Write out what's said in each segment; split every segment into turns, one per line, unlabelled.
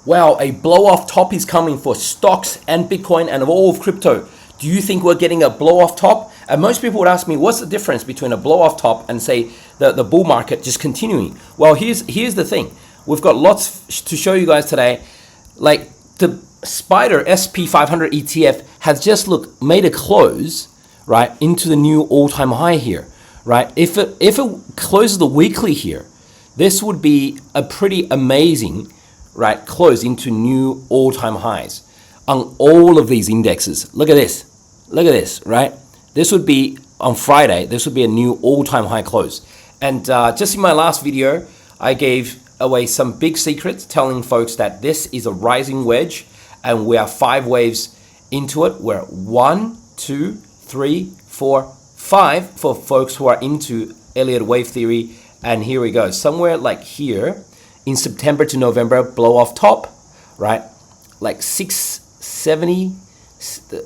Wow, a blow-off top is coming for stocks and Bitcoin and all of crypto. Do you think we're getting a blow-off top? And most people would ask me, what's the difference between a blow-off top and say the bull market just continuing? Well, here's the thing. We've got lots to show you guys today. Like the Spider SP500 ETF has just made a close, right, into the new all-time high here, right? If it closes the weekly here, this would be a pretty amazing, right, close into new all-time highs on all of these indexes. Look at this, right? This would be on Friday. This would be a new all-time high close. And just in my last video, I gave away some big secrets, telling folks that this is a rising wedge, and we are 5 waves into it. We're 1, 2, 3, 4, 5 for folks who are into Elliott wave theory. And here we go, somewhere like here in September to November, blow off top, right? Like 670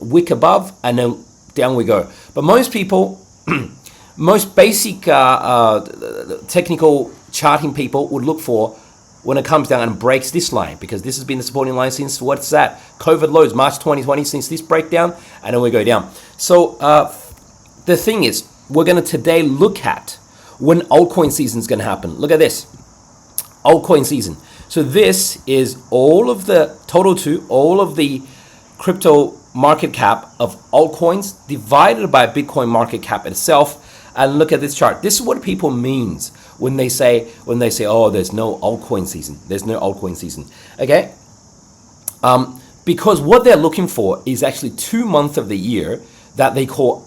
wick above, and then down we go. But most people, most basic technical charting people would look for when it comes down and breaks this line, because this has been the supporting line since, what's that? COVID lows, March 2020, since this breakdown, and then we go down. So the thing is, we're going to today look at when altcoin season is going to happen. Look at this, altcoin season. So this is all of the total to all of the crypto market cap of altcoins divided by Bitcoin market cap itself. And look at this chart. This is what people means when they say, oh, there's no altcoin season. There's no altcoin season. Okay? Because what they're looking for is actually 2 months of the year that they call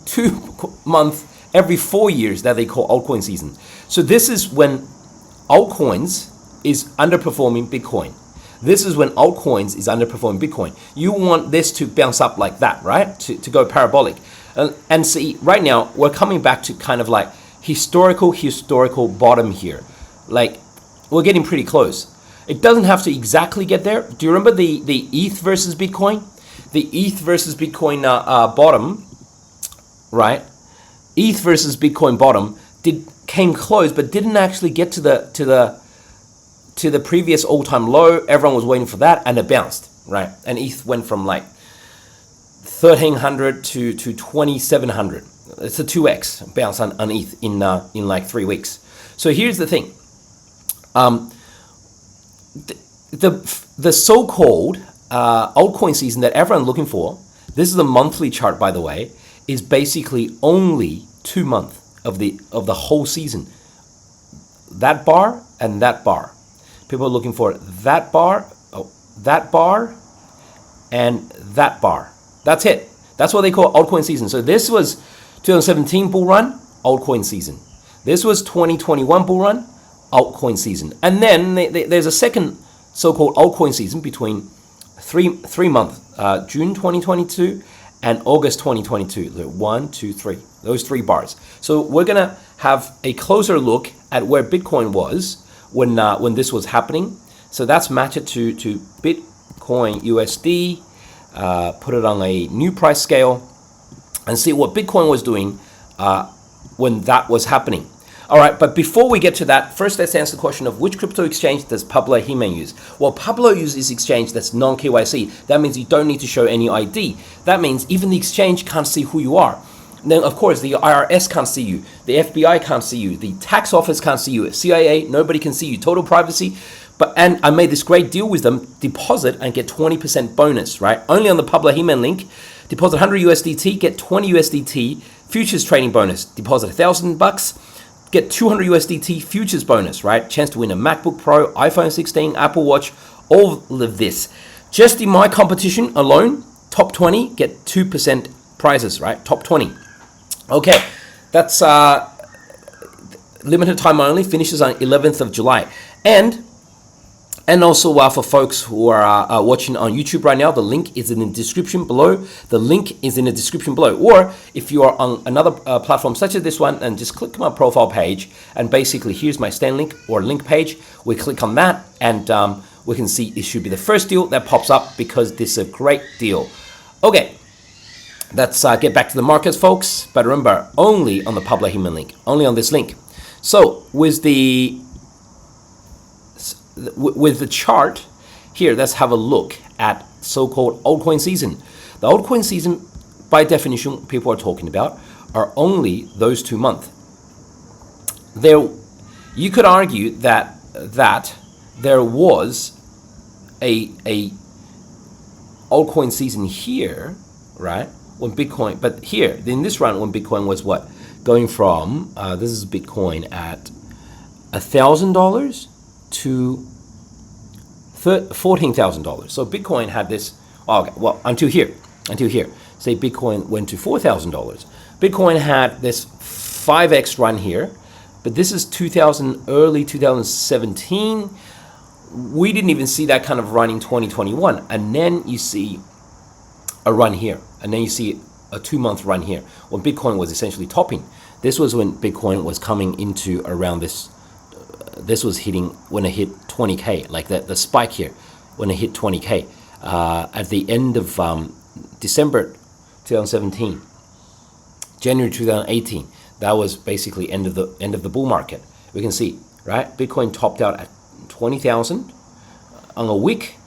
2 months every 4 years that they call altcoin season. So this is when altcoins is underperforming Bitcoin. This is when altcoins is underperforming Bitcoin. You want this to bounce up like that, right? To go parabolic. And see, right now, we're coming back to kind of like historical bottom here. Like, we're getting pretty close. It doesn't have to exactly get there. Do you remember the ETH versus Bitcoin? The ETH versus Bitcoin bottom, right? ETH versus Bitcoin bottom came close, but didn't actually get to the previous all-time low. Everyone was waiting for that, and it bounced, right? And ETH went from like 1,300 to 2,700. It's a 2x bounce on ETH in like 3 weeks. So here's the thing. The so-called altcoin season that everyone's looking for, this is a monthly chart, by the way, is basically only 2 months of the whole season. That bar and that bar. People are looking for that bar, and that bar. That's it. That's what they call altcoin season. So this was 2017 bull run, altcoin season. This was 2021 bull run, altcoin season. And then there's a second so-called altcoin season between three months, June 2022 and August 2022. 1, 2, 3. Those 3 bars. So we're gonna have a closer look at where Bitcoin was when this was happening. So that's match it to Bitcoin USD. Put it on a new price scale and see what Bitcoin was doing when that was happening. All right, but before we get to that, first let's answer the question of which crypto exchange does Pablo He-Man use? Well, Pablo uses exchange that's non-KYC. That means you don't need to show any ID. That means even the exchange can't see who you are. Then, of course, the IRS can't see you. The FBI can't see you. The tax office can't see you. CIA, nobody can see you. Total privacy. And I made this great deal with them. Deposit and get 20% bonus, right? Only on the Pablo He-Man link. Deposit 100 USDT, get 20 USDT futures trading bonus. Deposit $1,000, get 200 USDT futures bonus, right? Chance to win a MacBook Pro, iPhone 16, Apple Watch, all of this. Just in my competition alone, top 20, get 2% prizes, right? Top 20. Okay, that's limited time only, finishes on 11th of July. And also for folks who are watching on YouTube right now, the link is in the description below. The link is in the description below. Or if you are on another platform such as this one, and just click my profile page, and basically here's my stand link or link page. We click on that, and we can see it should be the first deal that pops up because this is a great deal. Okay. Let's get back to the markets, folks. But remember, only on the Pablo He-Man link, only on this link. So with the chart, here, let's have a look at so-called altcoin season. The altcoin season, by definition, people are talking about are only those 2 months. You could argue that there was a altcoin season here, right? When Bitcoin, but here in this round, when Bitcoin was what, going from this is Bitcoin at $1,000 to $14,000. So Bitcoin had this. Okay, well, until here. Say Bitcoin went to $4,000. Bitcoin had this 5x run here, but this is early 2017. We didn't even see that kind of run in 2021, and then you see a run here, and then you see a 2-month run here when Bitcoin was essentially topping. This was when Bitcoin was coming into around this. This was hitting when it hit 20K, like the spike here, when it hit 20K at the end of December 2017, January 2018. That was basically end of the bull market. We can see, right? Bitcoin topped out at 20,000 on a week,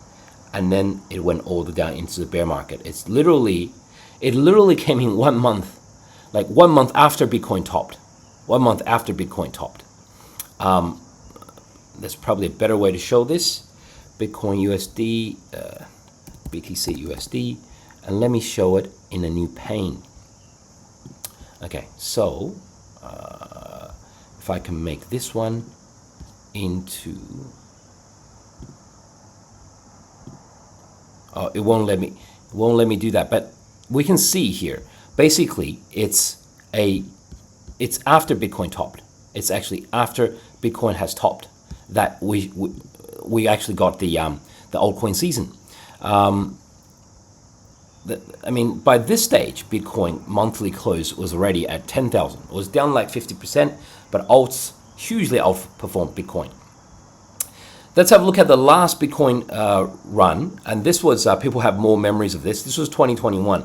and then it went all the way down into the bear market. It literally came in 1 month, like 1 month after Bitcoin topped. 1 month after Bitcoin topped. There's probably a better way to show this. Bitcoin USD, BTC USD, and let me show it in a new pane. Okay, so if I can make this one into, it won't let me do that, but we can see here basically it's after Bitcoin topped. It's actually after Bitcoin has topped that we actually got the altcoin season. I mean, by this stage, Bitcoin monthly close was already at 10,000. It was down like 50%, but alts hugely outperformed Bitcoin. Let's have a look at the last Bitcoin run, and this was, people have more memories of this. This was 2021.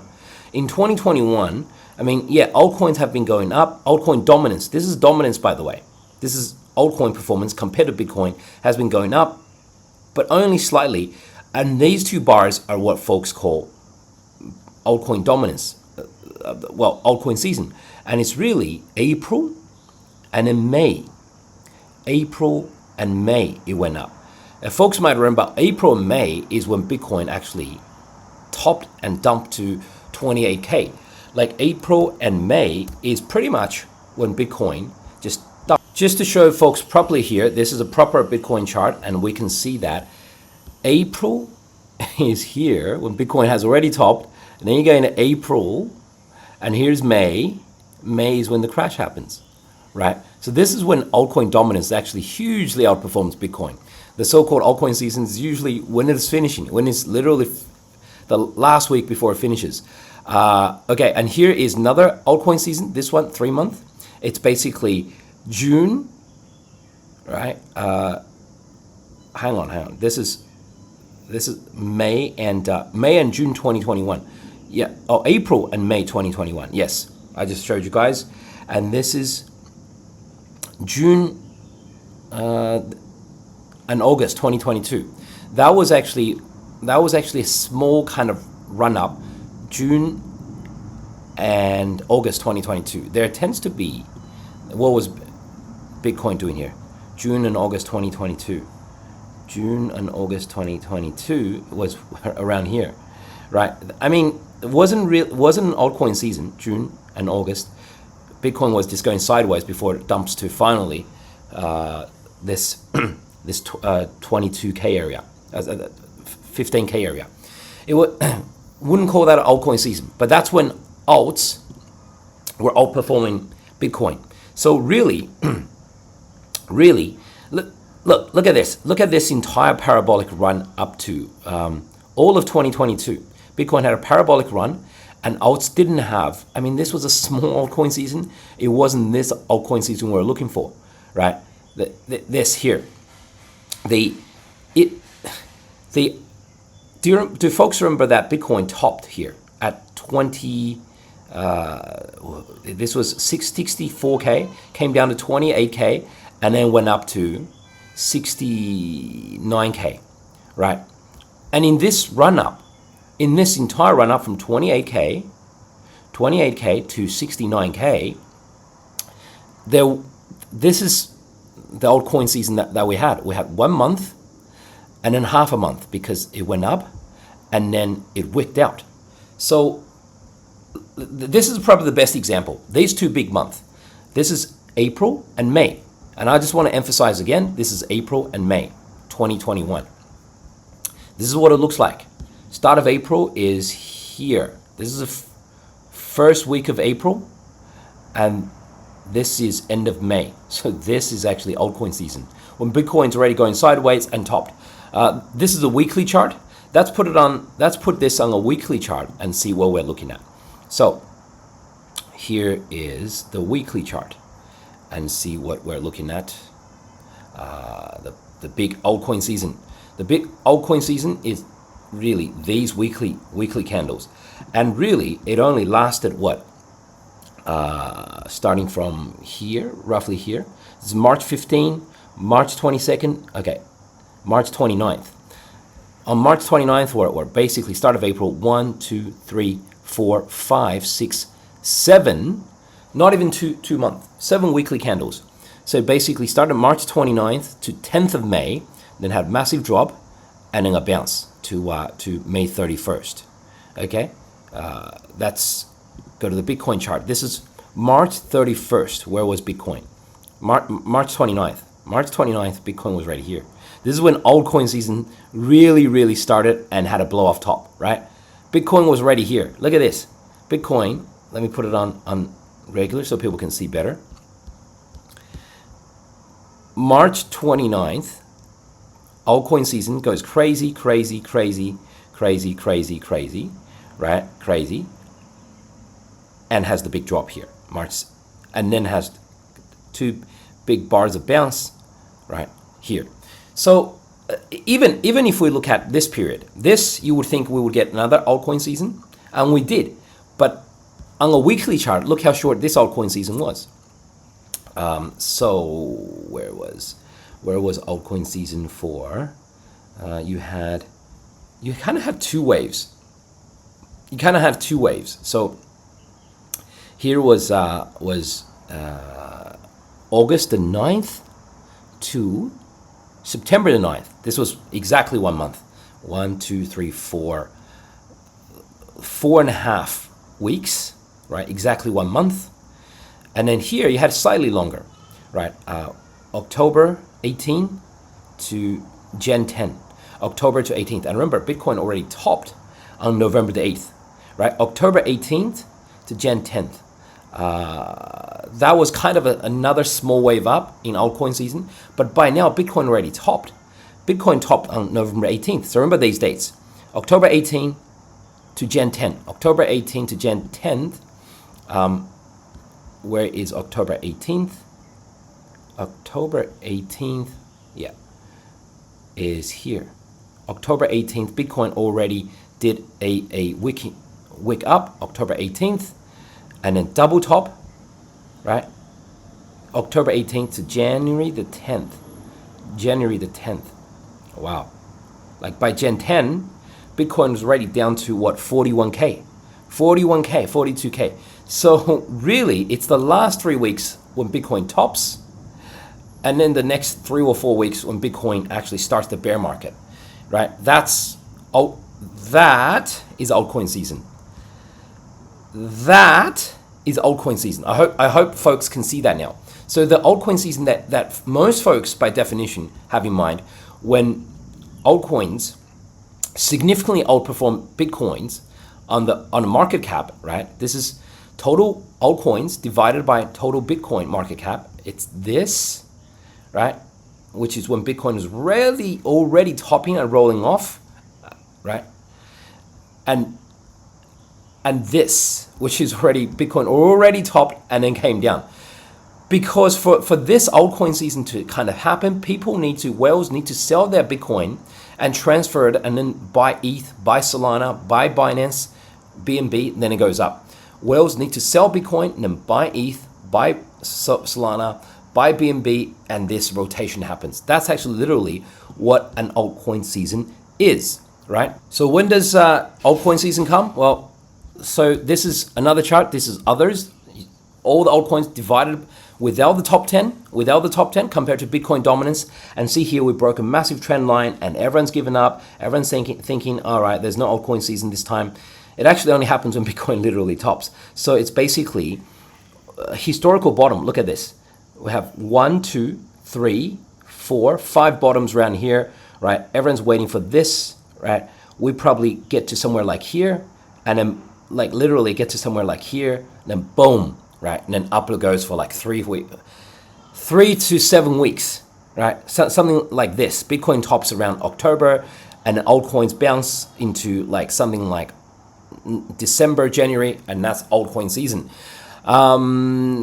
In 2021, I mean, yeah, altcoins have been going up. Altcoin dominance, this is dominance, by the way. This is altcoin performance compared to Bitcoin has been going up, but only slightly. And these two bars are what folks call altcoin dominance, well, altcoin season. And it's really April and in May. April and May it went up. Folks might remember April and May is when Bitcoin actually topped and dumped to 28K. Like April and May is pretty much when Bitcoin just dumped. Just to show folks properly here, this is a proper Bitcoin chart, and we can see that April is here when Bitcoin has already topped, and then you go into April, and here's May. May is when the crash happens, right? So this is when altcoin dominance actually hugely outperforms Bitcoin. The so-called altcoin season is usually when it's finishing, when it's literally the last week before it finishes. Okay, and here is another altcoin season, this one, 3 month. It's basically June, right? Hang on. This is May and June 2021. Yeah, April and May 2021. Yes, I just showed you guys. And this is June and August 2022. That was actually a small kind of run up, June and August 2022. There tends to be, what was Bitcoin doing here? June and August 2022. June and August 2022 was around here, right? I mean, it wasn't an altcoin season, June and August. Bitcoin was just going sideways before it dumps to finally this 22K area, 15K area. It wouldn't call that an altcoin season, but that's when alts were outperforming Bitcoin. So really, look at this. Look at this entire parabolic run up to all of 2022. Bitcoin had a parabolic run, and alts didn't have. I mean, this was a small altcoin season. It wasn't this altcoin season we're looking for, right? This here. Do folks remember that Bitcoin topped here at 20? This was 64K, came down to 28K, and then went up to 69K, right? And in this run-up, in this entire run-up from 28K to 69K, this is the altcoin season that we had. We had 1 month and then half a month because it went up and then it wicked out. So this is probably the best example. These two big months. This is April and May. And I just want to emphasize again, this is April and May 2021. This is what it looks like. Start of April is here. This is the first week of April, and this is end of May. So this is actually altcoin season, when Bitcoin's already going sideways and topped. This is a weekly chart. Let's put this on a weekly chart and see what we're looking at. So here is the weekly chart and see what we're looking at. The big altcoin season. The big altcoin season is really these weekly candles, and really it only lasted what? Starting from here, roughly here. This is March 15, March 22nd. Okay, March 29th. On March 29th, or basically start of April, 1, 2, 3, 4, 5, 6, 7. Not even two months. 7 weekly candles. So basically started March 29th to 10th of May, then had massive drop, and then a bounce to May 31st. Okay, let's go to the Bitcoin chart. This is March 31st. Where was Bitcoin? March 29th. March 29th, Bitcoin was right here. This is when altcoin season really started and had a blow off top, right? Bitcoin was already here. Look at this. Bitcoin, let me put it on regular so people can see better. March 29th, altcoin season goes crazy, right? Crazy. And has the big drop here, March, and then has 2 big bars of bounce, right here. So even if we look at this period, this you would think we would get another altcoin season, and we did. But on a weekly chart, look how short this altcoin season was. So where was altcoin season for? You kind of had 2 waves. So here was August the 9th to September the 9th. This was exactly 1 month. 1, 2, 3, 4. 4.5 weeks, right? Exactly 1 month. And then here you had slightly longer, right? October 18 to Jan 10. October to 18th. And remember, Bitcoin already topped on November the 8th, right? October 18th to Jan 10th. That was kind of another small wave up in altcoin season. But by now, Bitcoin already topped. Bitcoin topped on November 18th. So remember these dates. October 18 to Jan 10. October 18 to Jan 10th. Where is October 18th? October 18th, yeah, is here. October 18th, Bitcoin already did a wick up, October 18th, and then double top, right? October 18th to January the 10th. January the 10th. Wow. Like by Jan 10, Bitcoin was already down to what, 41K, 42K. So really, it's the last 3 weeks when Bitcoin tops, and then the next 3 or 4 weeks when Bitcoin actually starts the bear market, right? That is altcoin season. That is altcoin season. I hope folks can see that now. So the altcoin season that most folks, by definition, have in mind when altcoins significantly outperform Bitcoins on the market cap, right? This is total altcoins divided by total Bitcoin market cap. It's this, right? Which is when Bitcoin is already topping and rolling off, right? And this, which is Bitcoin already topped and then came down. Because for this altcoin season to kind of happen, whales need to sell their Bitcoin and transfer it and then buy ETH, buy Solana, buy Binance, BNB, and then it goes up. Whales need to sell Bitcoin and then buy ETH, buy Solana, buy BNB, and this rotation happens. That's actually literally what an altcoin season is. right? So when does altcoin season come? Well, so this is another chart. This is others. All the altcoins divided without the top 10, compared to Bitcoin dominance. And see here, we broke a massive trend line and everyone's given up. Everyone's thinking, all right, there's no altcoin season this time. It actually only happens when Bitcoin literally tops. So it's basically a historical bottom. Look at this. We have 1, 2, 3, 4, 5 bottoms around here, right? Everyone's waiting for this, right? We probably get to somewhere like here, and then like literally get to somewhere like here, and then boom, right? And then up it goes for like 3 to 7 weeks, right? So, something like this. Bitcoin tops around October, and then altcoins bounce into like something like December, January, and that's altcoin season.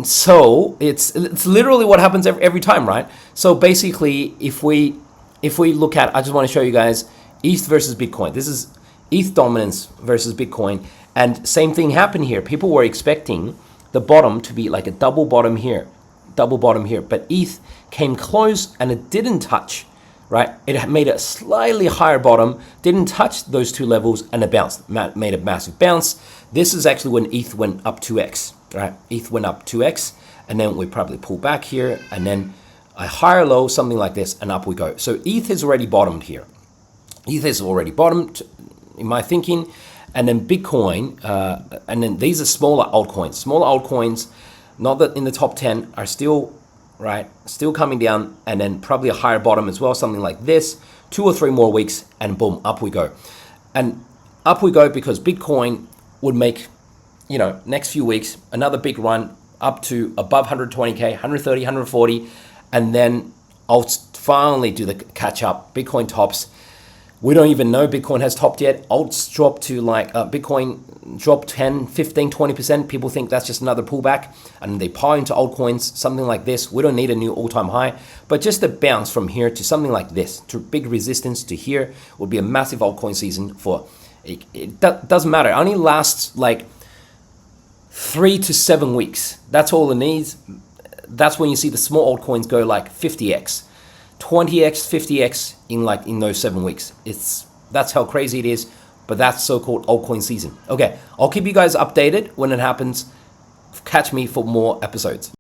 So it's literally what happens every time, right? So basically, if we look at, I just want to show you guys ETH versus Bitcoin. This is ETH dominance versus Bitcoin, and same thing happened here. People were expecting the bottom to be like a double bottom here, but ETH came close and it didn't touch, right? It made a slightly higher bottom, didn't touch those two levels, and it bounced, made a massive bounce. This is actually when ETH went up 2x, right? ETH went up 2x, and then we probably pull back here, and then a higher low, something like this, and up we go. So ETH has already bottomed here. ETH has already bottomed, in my thinking, and then Bitcoin, and then these are smaller altcoins. Smaller altcoins, not that in the top 10, are still, right, still coming down, and then probably a higher bottom as well, something like this, 2 or 3 more weeks, and boom, up we go. And up we go because Bitcoin would make, you know, next few weeks, another big run up to above 120K, 130, 140, and then I'll finally do the catch up. Bitcoin tops. We don't even know Bitcoin has topped yet. Alts drop to like, Bitcoin drop 10, 15, 20%. People think that's just another pullback, and they pile into altcoins, something like this. We don't need a new all-time high, but just a bounce from here to something like this, to big resistance to here, would be a massive altcoin season for, it doesn't matter. It only lasts like 3 to 7 weeks. That's all it needs. That's when you see the small altcoins go like 50x, 20x, 50x in those 7 weeks. That's how crazy it is, but that's so-called altcoin season. Okay, I'll keep you guys updated when it happens. Catch me for more episodes.